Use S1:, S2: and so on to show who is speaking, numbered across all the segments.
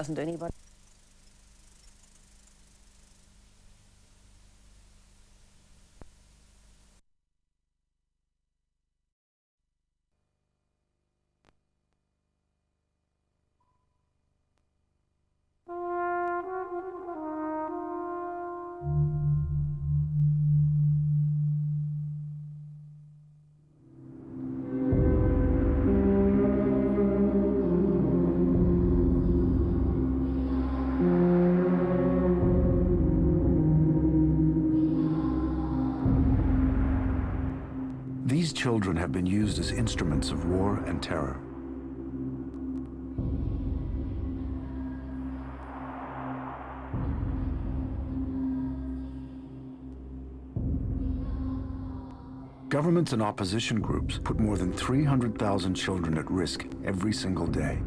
S1: doesn't do anybody.
S2: These children have been used as instruments of war and terror. Governments and opposition groups put more than 300,000 children at risk every single day.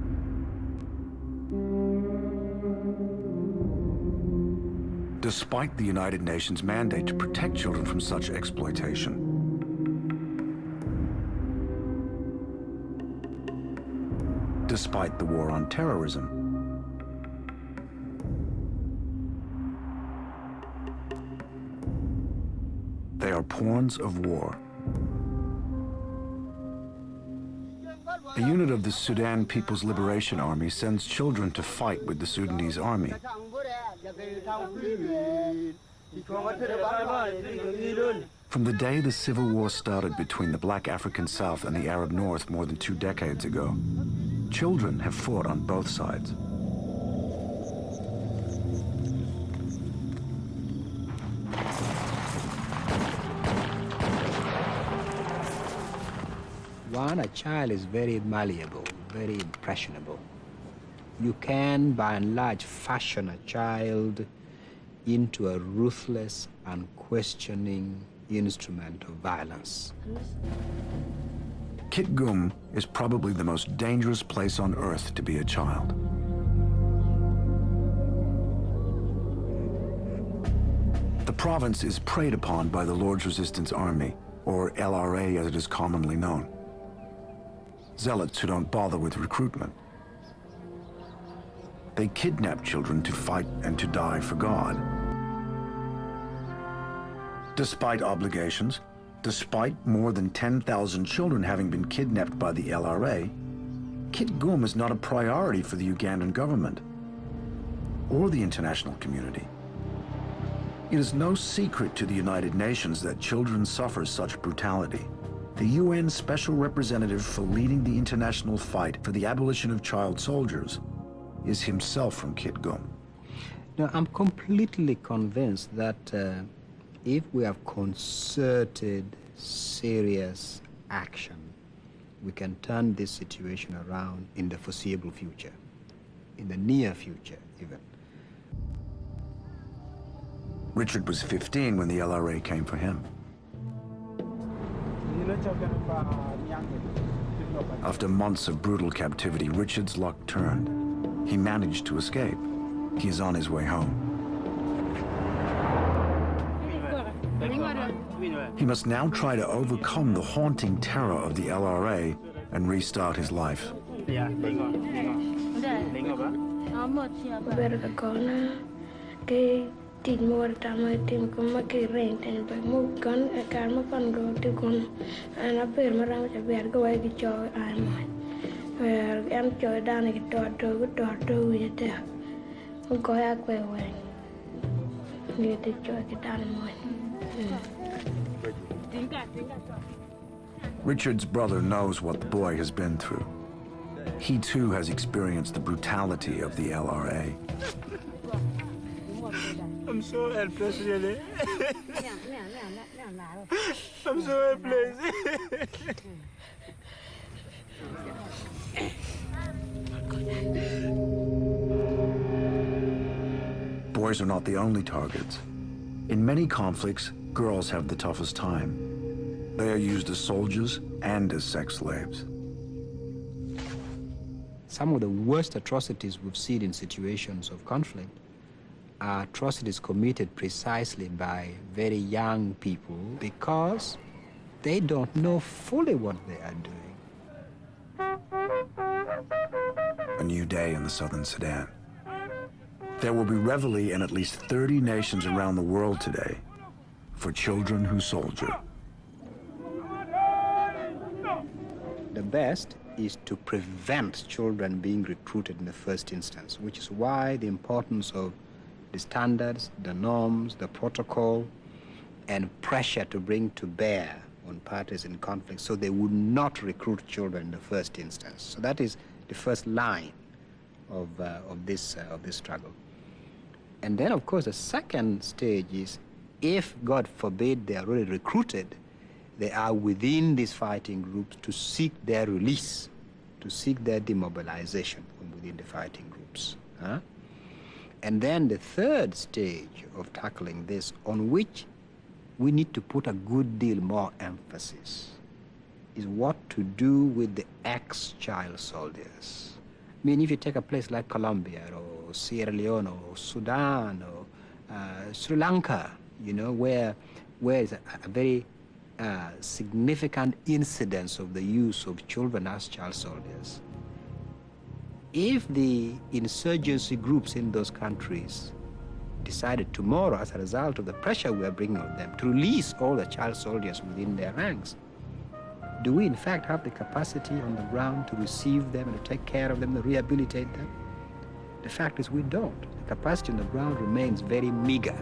S2: Despite the United Nations mandate to protect children from such exploitation, despite the war on terrorism, they are pawns of war. A unit of the Sudan People's Liberation Army sends children to fight with the Sudanese army. From the day the civil war started between the Black African South and the Arab North more than 2 decades ago, children have fought on both sides.
S3: A child is very malleable, very impressionable. You can, by and large, fashion a child into a ruthless, unquestioning instrument of violence.
S2: Kitgum is probably the most dangerous place on earth to be a child. The province is preyed upon by the Lord's Resistance Army, or LRA as it is commonly known. Zealots who don't bother with recruitment. They kidnap children to fight and to die for God. Despite obligations, despite more than 10,000 children having been kidnapped by the LRA, Kitgum is not a priority for the Ugandan government or the international community. It is no secret to the United Nations that children suffer such brutality. The UN Special Representative for leading the international fight for the abolition of child soldiers is himself from Kitgum.
S3: Now, I'm completely convinced that if we have concerted, serious action, we can turn this situation around in the foreseeable future, in the near future even.
S2: Richard was 15 when the LRA came for him. After months of brutal captivity, Richard's luck turned. He managed to escape. He is on his way home. He must now try to overcome the haunting terror of the LRA and restart his life.
S4: Tin more time tim kuma ke rain ten by move gun a car ma pan go to gun and a pair marang to bear go away to I mine where am joy down a daughter with there go away you to joy get down mine.
S2: Richard's brother knows what the boy has been through. He too has experienced the brutality of the LRA.
S5: I'm so helpless, really. I'm so helpless.
S2: Boys are not the only targets. In many conflicts, girls have the toughest time. They are used as soldiers and as sex slaves.
S3: Some of the worst atrocities we've seen in situations of conflict are atrocities committed precisely by very young people because they don't know fully what they are doing.
S2: A new day in the southern Sudan. There will be reveille in at least 30 nations around the world today for children who soldier.
S3: The best is to prevent children being recruited in the first instance, which is why the importance of the standards, the norms, the protocol, and pressure to bring to bear on parties in conflict so they would not recruit children in the first instance. So that is the first line of this struggle. And then, of course, the second stage is if, God forbid, they are already recruited, they are within these fighting groups to seek their release, to seek their demobilization from within the fighting groups. Huh? And then the third stage of tackling this, on which we need to put a good deal more emphasis, is what to do with the ex-child soldiers. I mean, if you take a place like Colombia or Sierra Leone or Sudan or Sri Lanka, you know, where is a very significant incidence of the use of children as child soldiers. If the insurgency groups in those countries decided tomorrow, as a result of the pressure we are bringing on them, to release all the child soldiers within their ranks, do we in fact have the capacity on the ground to receive them and to take care of them, to rehabilitate them? The fact is we don't. The capacity on the ground remains very meager.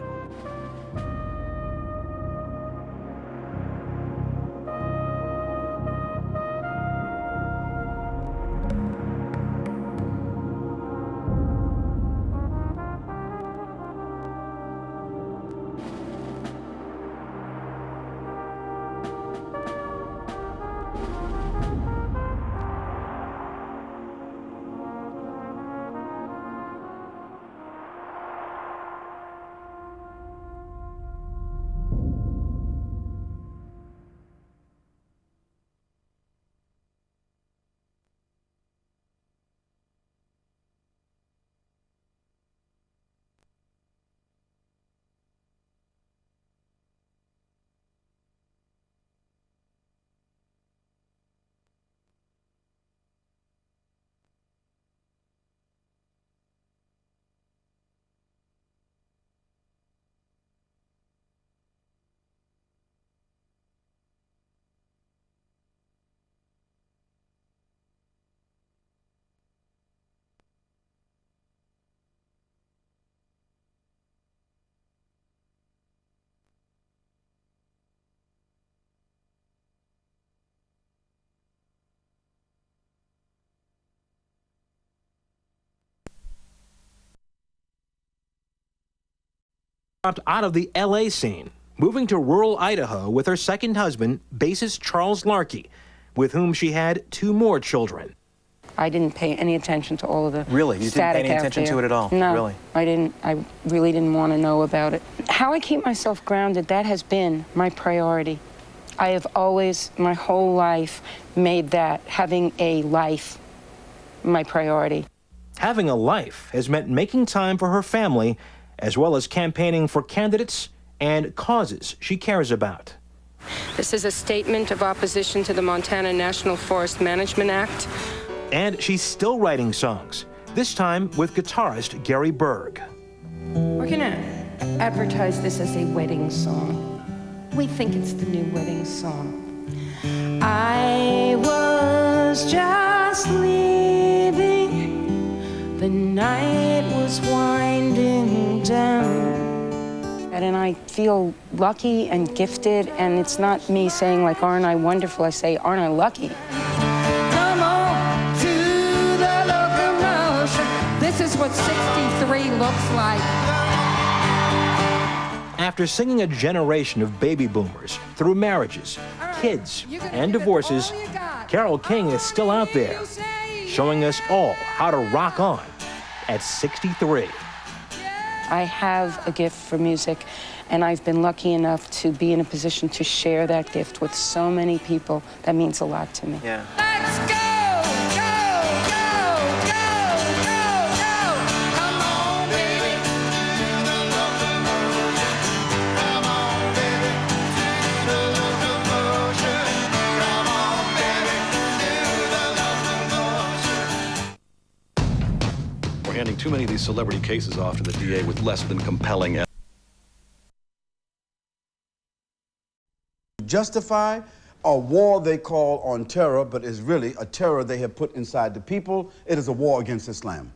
S1: Out of the LA scene, moving to rural Idaho with her second husband, bassist Charles Larkey, with whom she had 2 more children.
S6: I didn't pay any attention to all of the
S7: Really? You didn't pay any attention to it at all?
S6: No,
S7: Really?
S6: I didn't. I really didn't want to know about it. How I keep myself grounded, that has been my priority. I have always, my whole life, made that, having a life, my priority.
S1: Having a life has meant making time for her family, as well as campaigning for candidates and causes she cares about.
S6: This is a statement of opposition to the Montana National Forest Management Act.
S1: And she's still writing songs, this time with guitarist Gary Berg.
S6: We're gonna advertise this as a wedding song. We think it's the new wedding song. I was just leaving, the night was winding down. And I feel lucky and gifted, and it's not me saying like, aren't I wonderful? I say, aren't I lucky? Come on to the locomotion. This is what 63 looks like.
S1: After singing a generation of baby boomers through marriages, kids, and divorces, Carole King is still out there, showing us all how to rock on at 63.
S6: I have a gift for music, and I've been lucky enough to be in a position to share that gift with so many people. That means a lot to me.
S7: Yeah.
S6: Let's go! Come on, baby.
S8: handing too many of these celebrity cases off to the DA with less than compelling evidence.
S9: Justify a war they call on terror, but is really a terror they have put inside the people. It is a war against Islam.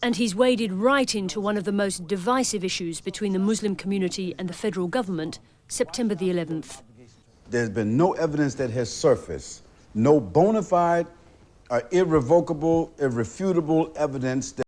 S10: And he's waded right into one of the most divisive issues between the Muslim community and the federal government, September the 11th.
S9: There's been no evidence that has surfaced, no bona fide, irrevocable, irrefutable evidence that